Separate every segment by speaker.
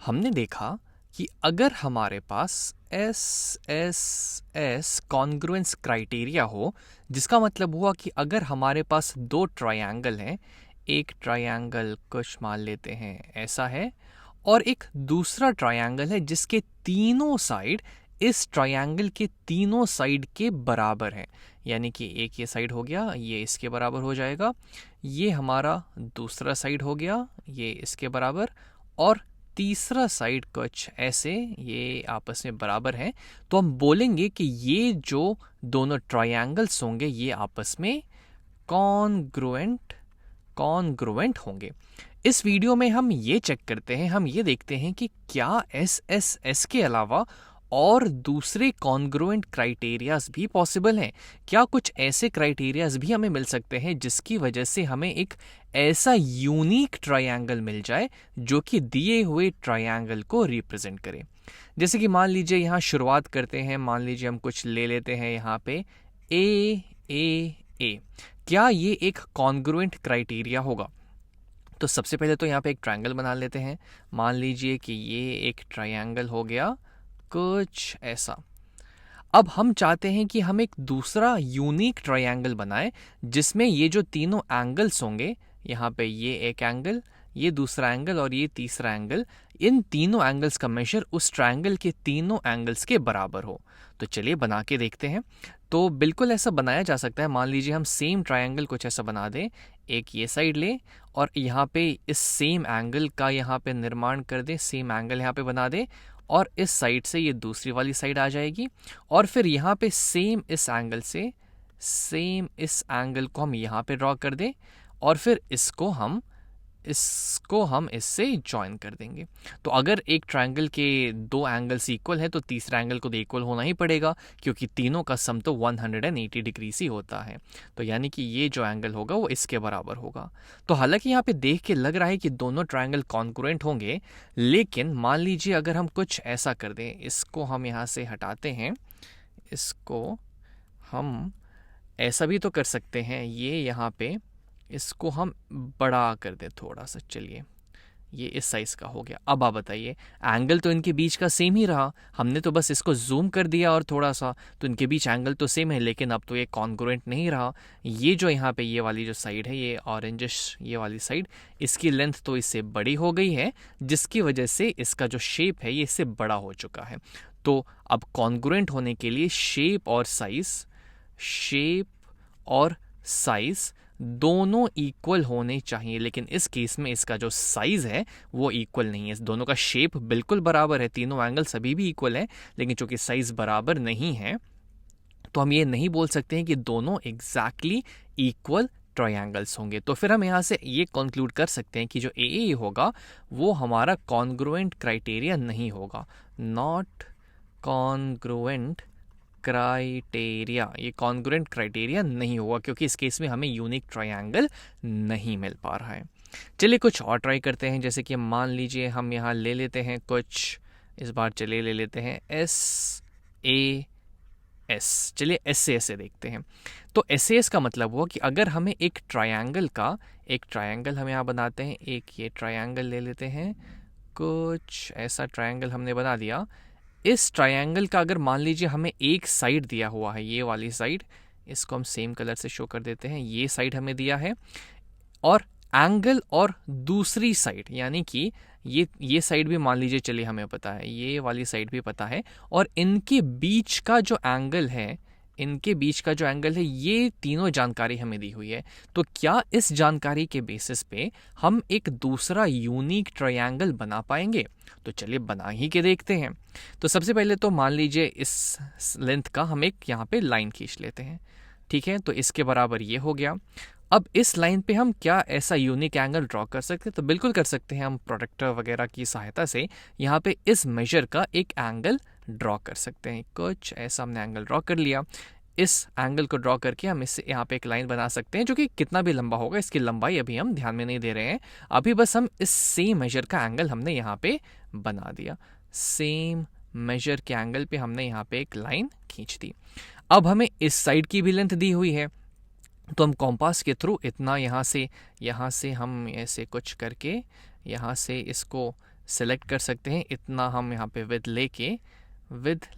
Speaker 1: हमने देखा कि अगर हमारे पास S S S congruence criteria हो, जिसका मतलब हुआ कि अगर हमारे पास दो ट्रायंगल हैं, एक ट्रायंगल कुछ मान लेते हैं ऐसा है और एक दूसरा ट्रायंगल है जिसके तीनों साइड इस ट्रायंगल के तीनों साइड के बराबर हैं, यानी कि एक ये साइड हो गया, ये इसके बराबर हो जाएगा, ये हमारा दूसरा साइड हो गया, ये इसके बराबर, और तीसरा साइड कुछ ऐसे ये आपस में बराबर हैं, तो हम बोलेंगे कि ये जो दोनों ट्रायंगल्स होंगे ये आपस में कॉन्ग्रुएंट कॉन्ग्रुएंट होंगे। इस वीडियो में हम ये चेक करते हैं, हम ये देखते हैं कि क्या एस एस एस के अलावा और दूसरे कॉन्ग्रुएंट क्राइटेरियाज भी पॉसिबल हैं। क्या कुछ ऐसे क्राइटेरियाज भी हमें मिल सकते हैं जिसकी वजह से हमें एक ऐसा यूनिक ट्रायंगल मिल जाए जो कि दिए हुए ट्रायंगल को रिप्रेजेंट करे। जैसे कि मान लीजिए यहाँ शुरुआत करते हैं, मान लीजिए हम कुछ ले लेते हैं यहाँ पे ए ए ए। क्या ये एक कॉन्ग्रुएंट क्राइटेरिया होगा? तो सबसे पहले तो यहाँ पे एक ट्रायंगल बना लेते हैं। मान लीजिए कि ये एक ट्रायंगल हो गया कुछ ऐसा। अब हम चाहते हैं कि हम एक दूसरा यूनिक ट्रायंगल बनाएं जिसमें ये जो तीनों एंगल्स होंगे, यहाँ पे ये एक एंगल, ये दूसरा एंगल और ये तीसरा एंगल, इन तीनों एंगल्स का मेजर उस ट्रायंगल के तीनों एंगल्स के बराबर हो। तो चलिए बना के देखते हैं। तो बिल्कुल ऐसा बनाया जा सकता है। मान लीजिए हम सेम ट्रायंगल कुछ ऐसा बना दें, एक ये साइड ले और यहाँ पे इस सेम एंगल का यहाँ पे निर्माण कर दें, सेम एंगल यहाँ पे बना दें और इस साइड से ये दूसरी वाली साइड आ जाएगी और फिर यहाँ पे सेम इस एंगल से सेम इस एंगल को हम यहाँ पे ड्रॉ कर दें और फिर इसको हम इससे ज्वाइन कर देंगे। तो अगर एक ट्रायंगल के दो एंगल्स इक्वल है तो तीसरा एंगल को तो इक्वल होना ही पड़ेगा, क्योंकि तीनों का सम तो 180 डिग्री ही होता है। तो यानी कि ये जो एंगल होगा वो इसके बराबर होगा। तो हालांकि यहाँ पे देख के लग रहा है कि दोनों ट्रायंगल कॉन्ग्रुएंट होंगे, लेकिन मान लीजिए अगर हम कुछ ऐसा कर दें, इसको हम यहाँ से हटाते हैं, इसको हम ऐसा भी तो कर सकते हैं, ये यहाँ पे इसको हम बड़ा कर दें थोड़ा सा। चलिए ये इस साइज का हो गया। अब आप बताइए, एंगल तो इनके बीच का सेम ही रहा, हमने तो बस इसको जूम कर दिया और थोड़ा सा, तो इनके बीच एंगल तो सेम है, लेकिन अब तो ये कॉन्ग्रुएंट नहीं रहा। ये जो यहाँ पे ये वाली जो साइड है, ये ऑरेंजिश ये वाली साइड, इसकी लेंथ तो इससे बड़ी हो गई है, जिसकी वजह से इसका जो शेप है ये इससे बड़ा हो चुका है। तो अब कॉन्ग्रुएंट होने के लिए शेप और साइज दोनों इक्वल होने चाहिए, लेकिन इस केस में इसका जो साइज है वो इक्वल नहीं है। दोनों का शेप बिल्कुल बराबर है, तीनों एंगल सभी भी इक्वल है, लेकिन चूंकि साइज बराबर नहीं है तो हम ये नहीं बोल सकते हैं कि दोनों एग्जैक्टली इक्वल ट्रायंगल्स होंगे। तो फिर हम यहाँ से ये कंक्लूड कर सकते हैं कि जो ए होगा वो हमारा कॉन्ग्रुएंट क्राइटेरिया नहीं होगा, नॉट कॉन्ग्रुएंट क्राइटेरिया, ये कॉन्ग्रुएंट क्राइटेरिया नहीं होगा, क्योंकि इस केस में हमें यूनिक ट्रायंगल नहीं मिल पा रहा है। चलिए कुछ और ट्राई करते हैं। जैसे कि मान लीजिए हम यहाँ ले लेते हैं कुछ, इस बार चलिए ले लेते हैं एस ए एस। चलिए एस से ऐसे देखते हैं। तो एस ए एस का मतलब हुआ कि अगर हमें एक ट्रायंगल हम यहाँ बनाते हैं, एक ये ट्रायंगल ले लेते हैं, कुछ ऐसा ट्रायंगल हमने बना दिया। इस ट्रायंगल का अगर मान लीजिए हमें एक साइड दिया हुआ है, ये वाली साइड, इसको हम सेम कलर से शो कर देते हैं, ये साइड हमें दिया है, और एंगल और दूसरी साइड यानी कि ये साइड भी मान लीजिए चलिए हमें पता है, ये वाली साइड भी पता है, और इनके बीच का जो एंगल है, ये तीनों जानकारी हमें दी हुई है। तो क्या इस जानकारी के बेसिस पे हम एक दूसरा यूनिक ट्रायंगल बना पाएंगे? तो चलिए बना ही के देखते हैं। तो सबसे पहले तो मान लीजिए इस लेंथ का हम एक यहाँ पे लाइन खींच लेते हैं, ठीक है, तो इसके बराबर ये हो गया। अब इस लाइन पे हम क्या ऐसा यूनिक एंगल ड्रॉ कर सकते हैं? तो बिल्कुल कर सकते हैं, हम प्रोडक्टर वगैरह की सहायता से यहाँ पे इस मेजर का एक एंगल ड्रॉ कर सकते हैं। कुछ ऐसा हमने एंगल ड्रॉ कर लिया। इस एंगल को ड्रॉ करके हम इससे यहाँ पे एक लाइन बना सकते हैं, जो कि कितना भी लंबा होगा, इसकी लंबाई अभी हम ध्यान में नहीं दे रहे हैं, अभी बस हम इस सेम मेजर का एंगल हमने यहाँ पे बना दिया। सेम मेजर के एंगल पे हमने यहाँ पे एक लाइन खींच दी। अब हमें इस साइड की भी लेंथ दी हुई है, तो हम कॉम्पास के थ्रू इतना यहाँ से हम ऐसे कुछ करके यहाँ से इसको सेलेक्ट कर सकते हैं, इतना हम यहाँ पे विद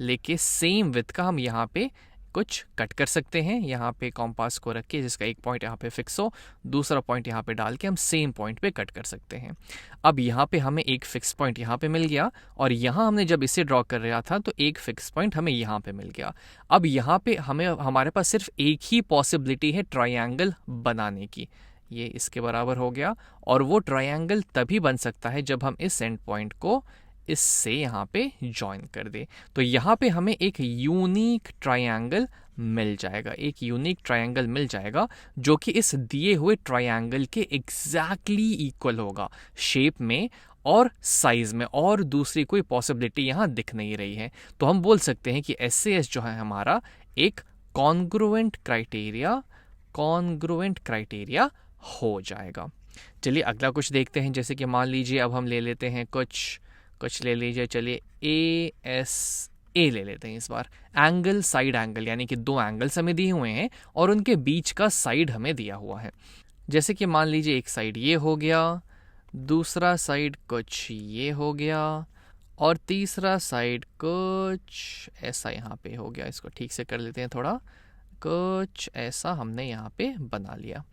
Speaker 1: लेके सेम विद का हम यहाँ पे कुछ कट कर सकते हैं, यहाँ पे कॉम्पास को रख के, जिसका एक पॉइंट यहाँ पे फिक्स हो, दूसरा पॉइंट यहाँ पे डाल के हम सेम पॉइंट पे कट कर सकते हैं। अब यहाँ पे हमें एक फिक्स पॉइंट यहाँ पे मिल गया, और यहाँ हमने जब इसे ड्रॉ कर रहा था तो एक फिक्स पॉइंट हमें यहाँ पे मिल गया। अब यहाँ पे हमारे पास सिर्फ एक ही पॉसिबिलिटी है ट्राइंगल बनाने की, ये इसके बराबर हो गया, और वो ट्राइंगल तभी बन सकता है जब हम इस एंड पॉइंट को इससे यहाँ पे ज्वाइन कर दे। तो यहाँ पे हमें एक यूनिक ट्राइंगल मिल जाएगा, जो कि इस दिए हुए ट्राइंगल के एग्जैक्टली इक्वल होगा शेप में और साइज में, और दूसरी कोई पॉसिबिलिटी यहाँ दिख नहीं रही है। तो हम बोल सकते हैं कि SAS जो है हमारा एक कॉन्ग्रुएंट क्राइटेरिया हो जाएगा। चलिए अगला कुछ देखते हैं, जैसे कि मान लीजिए अब हम ले लेते हैं कुछ ले लीजिए, चलिए ASA ले लेते हैं इस बार। एंगल, साइड एंगल, यानी कि दो एंगल्स हमें दिए हुए हैं और उनके बीच का साइड हमें दिया हुआ है। जैसे कि मान लीजिए एक साइड ये हो गया, दूसरा साइड कुछ ये हो गया, और तीसरा साइड कुछ ऐसा यहाँ पे हो गया। इसको ठीक से कर लेते हैं थोड़ा, कुछ ऐसा हमने यहाँ पे बना लिया।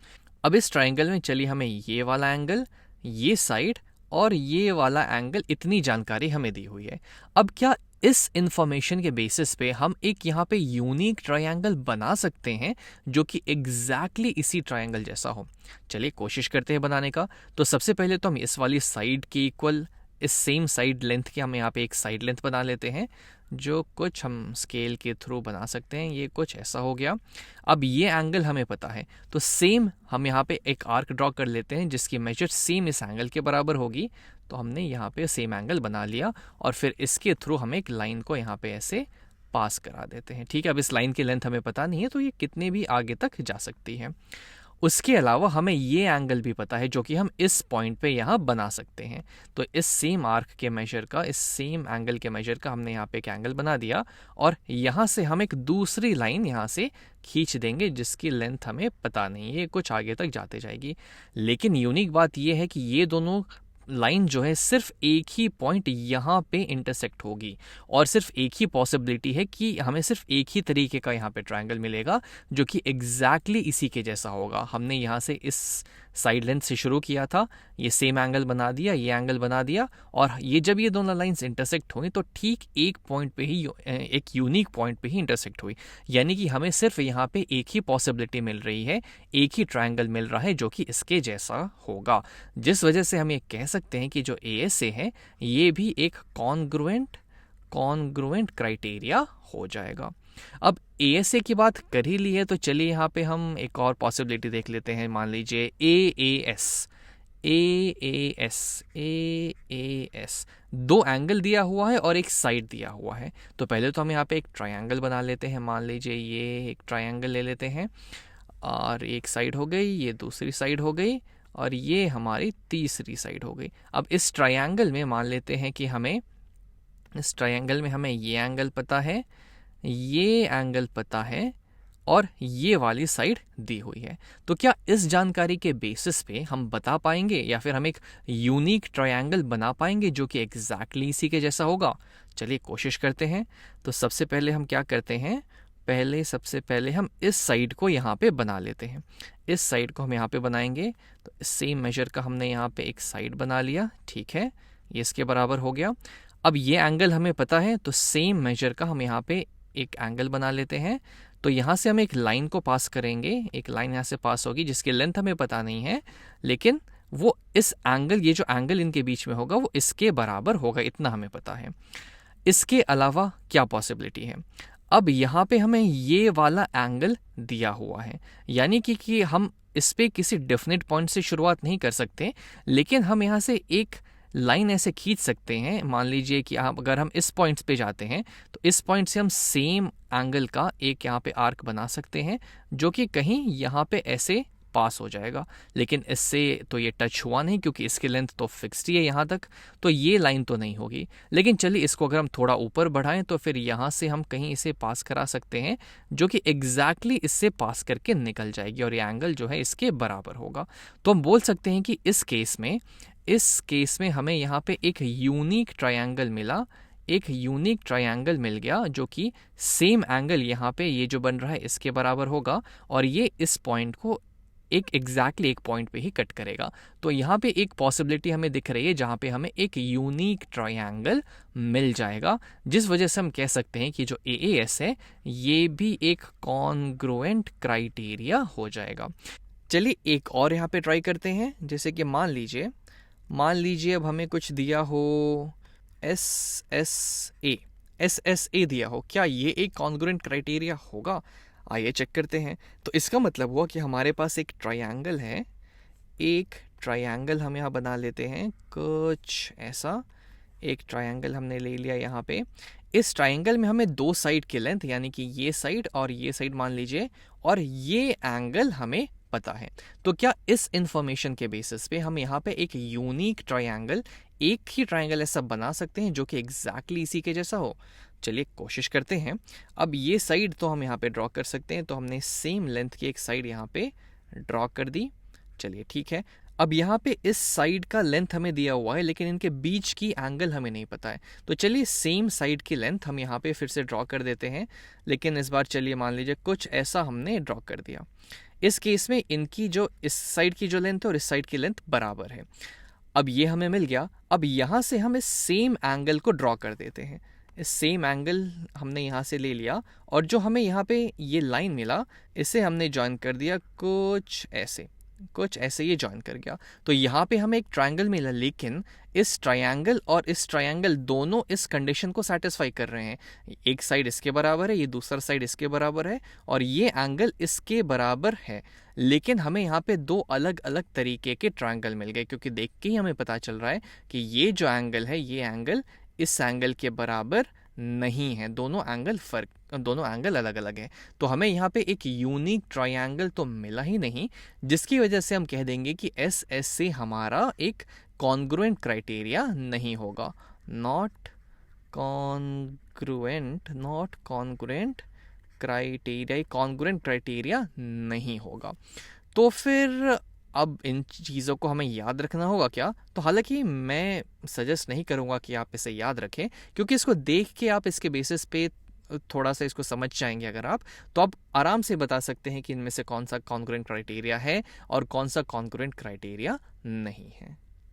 Speaker 1: अब इस ट्राइंगल में चलिए हमें ये वाला एंगल, ये साइड और ये वाला एंगल, इतनी जानकारी हमें दी हुई है। अब क्या इस इंफॉर्मेशन के बेसिस पे हम एक यहाँ पे यूनिक ट्रायंगल बना सकते हैं जो कि एग्जैक्टली इसी ट्रायंगल जैसा हो? चलिए कोशिश करते हैं बनाने का। तो सबसे पहले तो हम इस वाली साइड के इक्वल, इस सेम साइड लेंथ की हम यहाँ पे एक साइड लेंथ बना लेते हैं, जो कुछ हम स्केल के थ्रू बना सकते हैं। ये कुछ ऐसा हो गया। अब ये एंगल हमें पता है, तो सेम हम यहाँ पे एक आर्क ड्रॉ कर लेते हैं जिसकी मेजर सेम इस एंगल के बराबर होगी। तो हमने यहाँ पे सेम एंगल बना लिया और फिर इसके थ्रू हम एक लाइन को यहाँ पे ऐसे पास करा देते हैं। ठीक है, अब इस लाइन की लेंथ हमें पता नहीं है, तो ये कितने भी आगे तक जा सकती है। उसके अलावा हमें ये एंगल भी पता है जो कि हम इस पॉइंट पे यहाँ बना सकते हैं। तो इस सेम आर्क के मेजर का, इस सेम एंगल के मेजर का हमने यहाँ पे एक एंगल बना दिया और यहाँ से हम एक दूसरी लाइन यहाँ से खींच देंगे जिसकी लेंथ हमें पता नहीं है, कुछ आगे तक जाते जाएगी। लेकिन यूनिक बात ये है कि ये दोनों लाइन जो है सिर्फ एक ही पॉइंट यहाँ पे इंटरसेक्ट होगी और सिर्फ एक ही पॉसिबिलिटी है कि हमें सिर्फ एक ही तरीके का यहाँ पे ट्रायंगल मिलेगा जो कि एग्जैक्टली इसी के जैसा होगा। हमने यहाँ से इस साइड लेंथ से शुरू किया था, ये सेम एंगल बना दिया, ये एंगल बना दिया, और ये जब ये दोनों लाइंस इंटरसेक्ट हुई तो ठीक एक पॉइंट पे ही, एक यूनिक पॉइंट पे ही इंटरसेक्ट हुई। यानी कि हमें सिर्फ यहाँ पे एक ही पॉसिबिलिटी मिल रही है, एक ही ट्रायंगल मिल रहा है जो कि इसके जैसा होगा। जिस वजह से हम ये कह सकते हैं कि जो ASA है ये भी एक कॉन्ग्रुएंट क्राइटेरिया हो जाएगा। अब ASA की बात कर ही ली है तो चलिए यहाँ पे हम एक और पॉसिबिलिटी देख लेते हैं। मान लीजिए AAS, दो एंगल दिया हुआ है और एक साइड दिया हुआ है। तो पहले तो हम यहाँ पे एक ट्रायंगल बना लेते हैं। मान लीजिए ये एक ट्रायंगल ले लेते हैं और एक साइड हो गई, ये दूसरी साइड हो गई और ये हमारी तीसरी साइड हो गई। अब इस ट्रायंगल में मान लेते हैं कि हमें, इस ट्रायंगल में हमें ये एंगल पता है, ये एंगल पता है और ये वाली साइड दी हुई है। तो क्या इस जानकारी के बेसिस पे हम बता पाएंगे या फिर हम एक यूनिक ट्रायंगल बना पाएंगे जो कि एग्जैक्टली इसी के जैसा होगा? चलिए कोशिश करते हैं। तो सबसे पहले हम क्या करते हैं, सबसे पहले हम इस साइड को यहाँ पे बना लेते हैं। इस साइड को हम यहाँ पे बनाएंगे। तो सेम मेजर का हमने यहाँ पे एक साइड बना लिया, ठीक है, ये इसके बराबर हो गया। अब ये एंगल हमें पता है तो सेम मेजर का हम यहाँ पे एक एंगल बना लेते हैं। तो यहाँ से हम एक लाइन को पास करेंगे, एक लाइन यहाँ से पास होगी जिसकी लेंथ हमें पता नहीं है, लेकिन वो इस एंगल, ये जो एंगल इनके बीच में होगा वो इसके बराबर होगा, इतना हमें पता है। इसके अलावा क्या पॉसिबिलिटी है? अब यहाँ पे हमें ये वाला एंगल दिया हुआ है, यानी कि हम इस पे किसी डेफिनेट पॉइंट से शुरुआत नहीं कर सकते, लेकिन हम यहाँ से एक लाइन ऐसे खींच सकते हैं। मान लीजिए कि आप, अगर हम इस पॉइंट पे जाते हैं तो इस पॉइंट से हम सेम एंगल का एक यहाँ पे आर्क बना सकते हैं जो कि कहीं यहाँ पे ऐसे पास हो जाएगा। लेकिन इससे तो ये टच हुआ नहीं क्योंकि इसकी लेंथ तो फिक्स्ड ही है यहाँ तक, तो ये लाइन तो नहीं होगी। लेकिन चलिए इसको अगर हम थोड़ा ऊपर बढ़ाएं तो फिर यहाँ से हम कहीं इसे पास करा सकते हैं जो कि एग्जैक्टली इससे पास करके निकल जाएगी और ये एंगल जो है इसके बराबर होगा। तो हम बोल सकते हैं कि इस केस में इस केस में हमें यहाँ पे एक यूनिक ट्रायंगल मिला, एक यूनिक ट्रायंगल मिल गया जो कि सेम एंगल यहाँ पे ये जो बन रहा है इसके बराबर होगा और ये इस पॉइंट को एक एग्जैक्टली एक पॉइंट पे ही कट करेगा। तो यहाँ पे एक पॉसिबिलिटी हमें दिख रही है जहाँ पे हमें एक यूनिक ट्रायंगल मिल जाएगा, जिस वजह से हम कह सकते हैं कि जो AAS है ये भी एक कॉन्ग्रुएंट क्राइटेरिया हो जाएगा। चलिए एक और यहाँ पे ट्राई करते हैं। जैसे कि मान लीजिए अब हमें कुछ दिया हो SSA दिया हो, क्या ये एक कॉन्ग्रुएंट क्राइटेरिया होगा? आइए चेक करते हैं। तो इसका मतलब हुआ कि हमारे पास एक ट्रायंगल है, एक ट्रायंगल हम यहाँ बना लेते हैं कुछ ऐसा। एक ट्रायंगल हमने ले लिया यहाँ पे। इस ट्रायंगल में हमें दो साइड की लेंथ यानी कि ये साइड और ये साइड मान लीजिए, और ये एंगल हमें पता है। तो क्या इस इंफॉर्मेशन के बेसिस पे हम यहाँ पे एक यूनिक ट्रायंगल, एक ही ट्रायंगल ऐसा बना सकते हैं जो कि एग्जैक्टली इसी के जैसा हो? चलिए कोशिश करते हैं। अब ये साइड तो हम यहाँ पे ड्रॉ कर सकते हैं, तो हमने सेम लेंथ की एक साइड यहाँ पे ड्रॉ कर दी। चलिए ठीक है। अब यहाँ पे इस साइड का लेंथ हमें दिया हुआ है लेकिन इनके बीच की एंगल हमें नहीं पता है। तो चलिए सेम साइड की लेंथ हम यहाँ पे फिर से ड्रॉ कर देते हैं, लेकिन इस बार चलिए मान लीजिए कुछ ऐसा हमने ड्रॉ कर दिया। इस केस में इनकी जो इस साइड की जो लेंथ है और इस साइड की लेंथ बराबर है। अब ये हमें मिल गया। अब यहाँ से हम इस सेम एंगल को ड्रॉ कर देते हैं। इस सेम एंगल हमने यहाँ से ले लिया और जो हमें यहाँ पे ये लाइन मिला इसे हमने ज्वाइन कर दिया कुछ ऐसे ये ज्वाइन कर गया। तो यहाँ पे हमें एक ट्रायंगल मिला, लेकिन इस ट्रायंगल और इस ट्रायंगल दोनों इस कंडीशन को सेटिस्फाई कर रहे हैं। एक साइड इसके बराबर है, ये दूसरा साइड इसके बराबर है और ये एंगल इसके बराबर है। लेकिन हमें यहाँ पे दो अलग अलग तरीके के ट्रायंगल मिल गए, क्योंकि देख के ही हमें पता चल रहा है कि ये जो एंगल है ये एंगल इस एंगल के बराबर नहीं है। दोनों एंगल अलग अलग है। तो हमें यहाँ पे एक यूनिक ट्रायंगल तो मिला ही नहीं, जिसकी वजह से हम कह देंगे कि SSA हमारा एक कॉन्ग्रुएंट क्राइटेरिया नहीं होगा। नॉट कॉन्ग्रुएंट क्राइटेरिया नहीं होगा। तो फिर अब इन चीज़ों को हमें याद रखना होगा क्या? तो हालांकि मैं सजेस्ट नहीं करूँगा कि आप इसे याद रखें, क्योंकि इसको देख के आप इसके बेसिस पे थोड़ा सा इसको समझ जाएंगे अगर आप, तो आप आराम से बता सकते हैं कि इनमें से कौन सा कॉन्ग्रुएंट क्राइटेरिया है और कौन सा कॉन्ग्रुएंट क्राइटेरिया नहीं है।